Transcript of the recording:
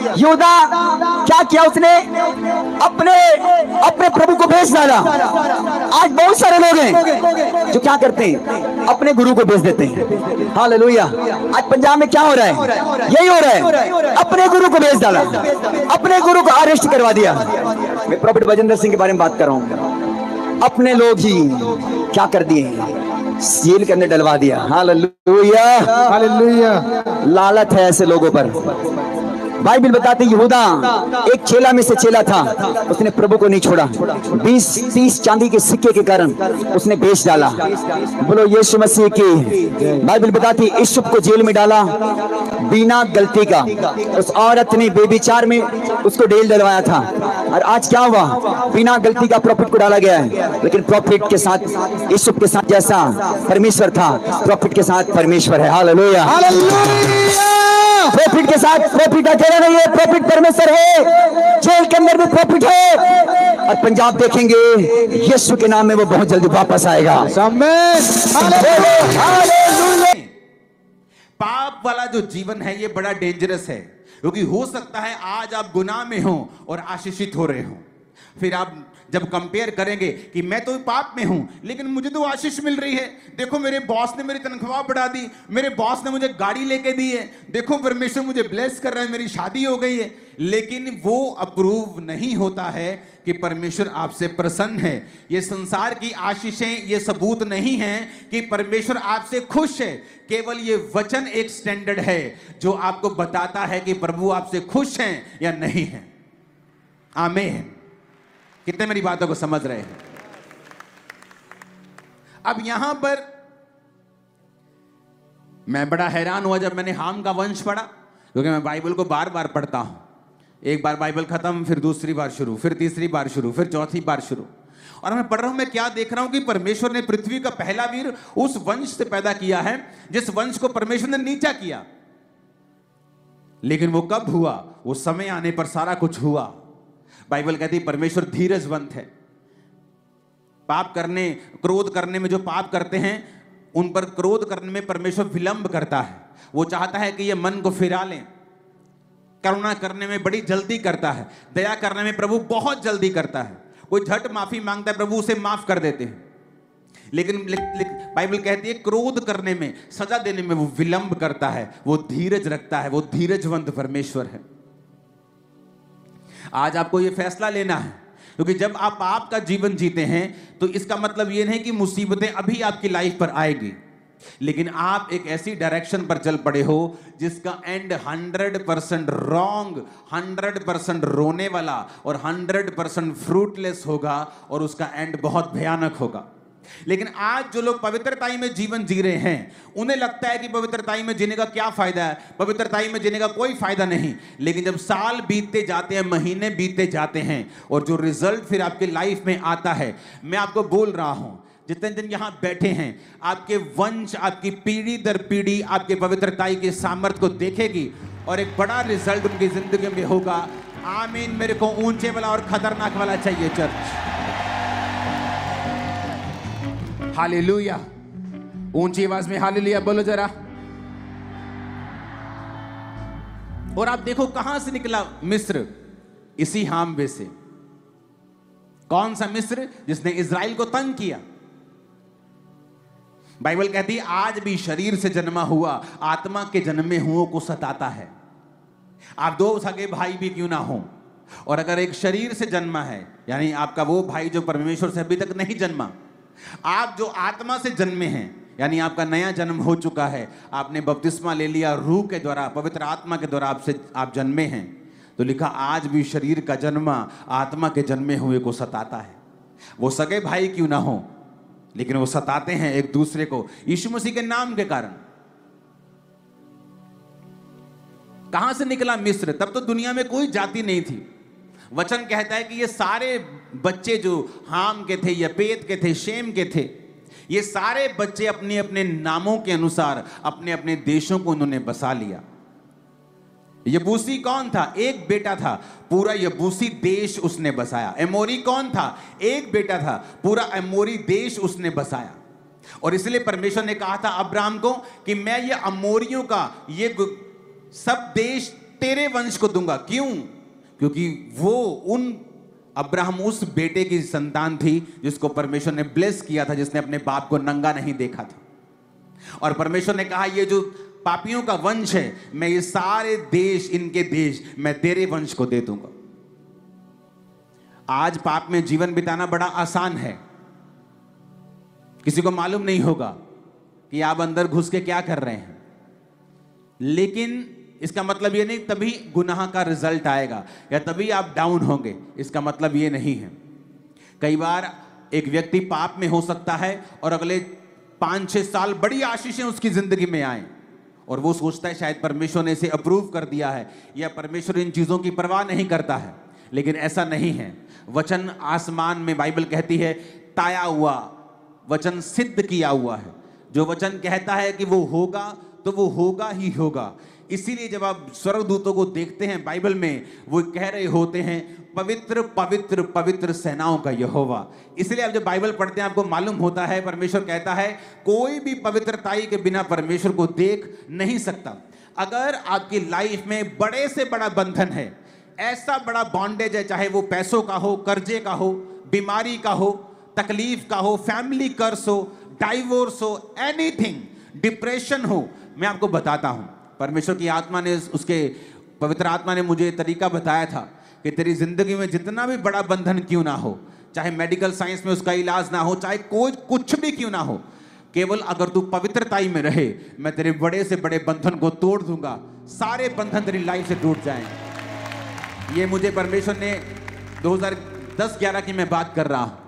यहूदा क्या किया उसने? अपने अपने प्रभु को भेज डाला। आज बहुत सारे लोग हैं जो क्या करते हैं, अपने गुरु को भेज देते हैं। हालेलुया। आज पंजाब में क्या हो रहा है? यही हो रहा है, अपने गुरु को भेज डाला, अपने गुरु को अरेस्ट करवा दिया। मैं प्रॉफेट बजेंद्र सिंह के बारे में बात कर रहा हूं। अपने लोग ही क्या कर दिए, जेल के अंदर डलवा दिया। Hallelujah, hallelujah. लालच है ऐसे लोगों पर। बाइबल बताते यहूदा एक चेला में से चेला था, उसने प्रभु को नहीं छोड़ा। 20-30 चांदी के सिक्के के कारण उसने बेच डाला। बोलो यीशु मसीह की। बाइबल बताती यूसुफ को जेल में डाला बिना गलती का। उस औरत ने बेविचार में उसको जेल डलवाया था, और आज क्या हुआ? बिना गलती का प्रॉफिट को डाला गया है। लेकिन प्रॉफिट के साथ, यूसुफ के साथ जैसा परमेश्वर था, प्रॉफिट के साथ परमेश्वर है। हालेलुया, प्रॉफिट के साथ प्रॉफिट अकेला नहीं है, प्रॉफिट परमेश्वर है। जेल के अंदर भी प्रॉफिट है। और पंजाब देखेंगे यीशु के नाम में वो बहुत जल्दी वापस आएगा। पाप वाला जो जीवन है ये बड़ा डेंजरस है, क्योंकि हो सकता है आज आप गुनाह में हो और आशीषित हो रहे हो। फिर आप जब कंपेयर करेंगे कि मैं तो पाप में हूं लेकिन मुझे तो आशीष मिल रही है, देखो मेरे बॉस ने मेरी तनख्वाह बढ़ा दी, मेरे बॉस ने मुझे गाड़ी लेके दी है, देखो परमेश्वर मुझे ब्लेस कर रहा है, मेरी शादी हो गई है। लेकिन वो अप्रूव नहीं होता है कि परमेश्वर आपसे प्रसन्न है। ये संसार की आशीषें ये सबूत नहीं है कि परमेश्वर आपसे खुश है। केवल ये वचन एक स्टैंडर्ड है जो आपको बताता है कि प्रभु आपसे खुश हैं या नहीं है। आमीन। कितने मेरी बातों को समझ रहे हैं? अब यहां पर मैं बड़ा हैरान हुआ जब मैंने हाम का वंश पढ़ा, क्योंकि मैं बाइबल को बार बार पढ़ता हूं। एक बार बाइबल खत्म, फिर दूसरी बार शुरू, फिर तीसरी बार शुरू, फिर चौथी बार शुरू। और मैं पढ़ रहा हूं, मैं क्या देख रहा हूं कि परमेश्वर ने पृथ्वी का पहला वीर उस वंश से पैदा किया है जिस वंश को परमेश्वर ने नीचा किया। लेकिन वो कब हुआ? वो समय आने पर सारा कुछ हुआ। बाइबल कहती है परमेश्वर धीरजवंत है। पाप करने, क्रोध करने में जो पाप करते हैं उन पर क्रोध करने में परमेश्वर विलंब करता है। वो चाहता है कि ये मन को फिरा लें। करुणा करने में बड़ी जल्दी करता है, दया करने में प्रभु बहुत जल्दी करता है। कोई झट माफी मांगता है, प्रभु उसे माफ कर देते हैं। लेकिन बाइबल कहती है क्रोध करने में, सजा देने में वो विलंब करता है, वो धीरज रखता है, वो धीरजवंत परमेश्वर है। आज आपको ये फैसला लेना है, क्योंकि जब आप पाप का जीवन जीते हैं तो इसका मतलब ये नहीं कि मुसीबतें अभी आपकी लाइफ पर आएगी, लेकिन आप एक ऐसी डायरेक्शन पर चल पड़े हो जिसका एंड 100% रॉन्ग, 100% रोने वाला और 100% फ्रूटलेस होगा, और उसका एंड बहुत भयानक होगा। लेकिन आज जो लोग पवित्रताई में जीवन जी रहे हैं उन्हें लगता है कि पवित्रताई में जीने का क्या फायदा है, पवित्रताई में जीने का कोई फायदा नहीं। लेकिन जब साल बीतते जाते हैं, महीने बीतते जाते हैं, और जो रिजल्ट फिर आपके लाइफ में आता है, मैं आपको बोल रहा हूं, जितने दिन यहां बैठे हैं आपके वंश, आपकी पीढ़ी दर पीढ़ी आपके पवित्रताई के सामर्थ्य को देखेगी और एक बड़ा रिजल्ट उनकी जिंदगी में होगा। आमीन। मेरे को ऊंचे वाला और खतरनाक वाला चाहिए चर्च। हालेलुया। ऊंची आवाज में हालेलुया बोलो जरा। और आप देखो कहां से निकला मिस्र, इसी हामवे से। कौन सा मिस्र? जिसने इज़राइल को तंग किया। बाइबल कहती है आज भी शरीर से जन्मा हुआ आत्मा के जन्मे हुओं को सताता है। आप दो सगे भाई भी क्यों ना हो, और अगर एक शरीर से जन्मा है, यानी आपका वो भाई जो परमेश्वर से अभी तक नहीं जन्मा, आप जो आत्मा से जन्मे हैं, यानी आपका नया जन्म हो चुका है, आपने बपतिस्मा ले लिया रूह के द्वारा, पवित्र आत्मा के द्वारा आप जन्मे हैं, तो लिखा आज भी शरीर का जन्मा आत्मा के जन्मे हुए को सताता है। वो सगे भाई क्यों ना हो, लेकिन वो सताते हैं एक दूसरे को यीशु मसीह के नाम के कारण। कहां से निकला मिस्र? तब तो दुनिया में कोई जाति नहीं थी। वचन कहता है कि ये सारे बच्चे जो हाम के थे, यपेत के थे, शेम के थे, ये सारे बच्चे अपने अपने नामों के अनुसार अपने अपने देशों को उन्होंने बसा लिया। यबूसी कौन था? एक बेटा था, पूरा यबूसी देश उसने बसाया। एमोरी कौन था? एक बेटा था, पूरा एमोरी देश उसने बसाया। और इसलिए परमेश्वर ने कहा था अब्राहम को कि मैं ये अमोरियों का ये सब देश तेरे वंश को दूंगा। क्यों? क्योंकि वो उन अब्राहम उस बेटे की संतान थी जिसको परमेश्वर ने ब्लेस किया था, जिसने अपने बाप को नंगा नहीं देखा था। और परमेश्वर ने कहा ये जो पापियों का वंश है, मैं ये सारे देश, इनके देश मैं तेरे वंश को दे दूंगा। आज पाप में जीवन बिताना बड़ा आसान है, किसी को मालूम नहीं होगा कि आप अंदर घुस के क्या कर रहे हैं, लेकिन इसका मतलब ये नहीं तभी गुनाह का रिजल्ट आएगा या तभी आप डाउन होंगे, इसका मतलब ये नहीं है। कई बार एक व्यक्ति पाप में हो सकता है और अगले 5-6 साल बड़ी आशीषें उसकी जिंदगी में आए और वो सोचता है शायद परमेश्वर ने इसे अप्रूव कर दिया है या परमेश्वर इन चीजों की परवाह नहीं करता है, लेकिन ऐसा नहीं है। वचन आसमान में, बाइबल कहती है, ताया हुआ वचन सिद्ध किया हुआ है। जो वचन कहता है कि वो होगा तो वो होगा ही होगा। इसीलिए जब आप स्वर्गदूतों को देखते हैं बाइबल में, वो कह रहे होते हैं पवित्र पवित्र पवित्र सेनाओं का यहोवा। इसलिए आप जब बाइबल पढ़ते हैं आपको मालूम होता है, परमेश्वर कहता है कोई भी पवित्रताई के बिना परमेश्वर को देख नहीं सकता। अगर आपकी लाइफ में बड़े से बड़ा बंधन है, ऐसा बड़ा बॉन्डेज है, चाहे वो पैसों का हो, कर्जे का हो, बीमारी का हो, तकलीफ का हो, फैमिली कर्स हो, डाइवोर्स हो, एनीथिंग, डिप्रेशन हो, मैं आपको बताता हूं, परमेश्वर की आत्मा ने, उसके पवित्र आत्मा ने मुझे तरीका बताया था कि तेरी जिंदगी में जितना भी बड़ा बंधन क्यों ना हो, चाहे मेडिकल साइंस में उसका इलाज ना हो, चाहे कोई कुछ भी क्यों ना हो, केवल अगर तू पवित्रताई में रहे, मैं तेरे बड़े से बड़े बंधन को तोड़ दूंगा, सारे बंधन तेरी लाइफ से टूट जाएंगे। ये मुझे परमेश्वर ने 2010-11 की मैं बात कर रहा हूं।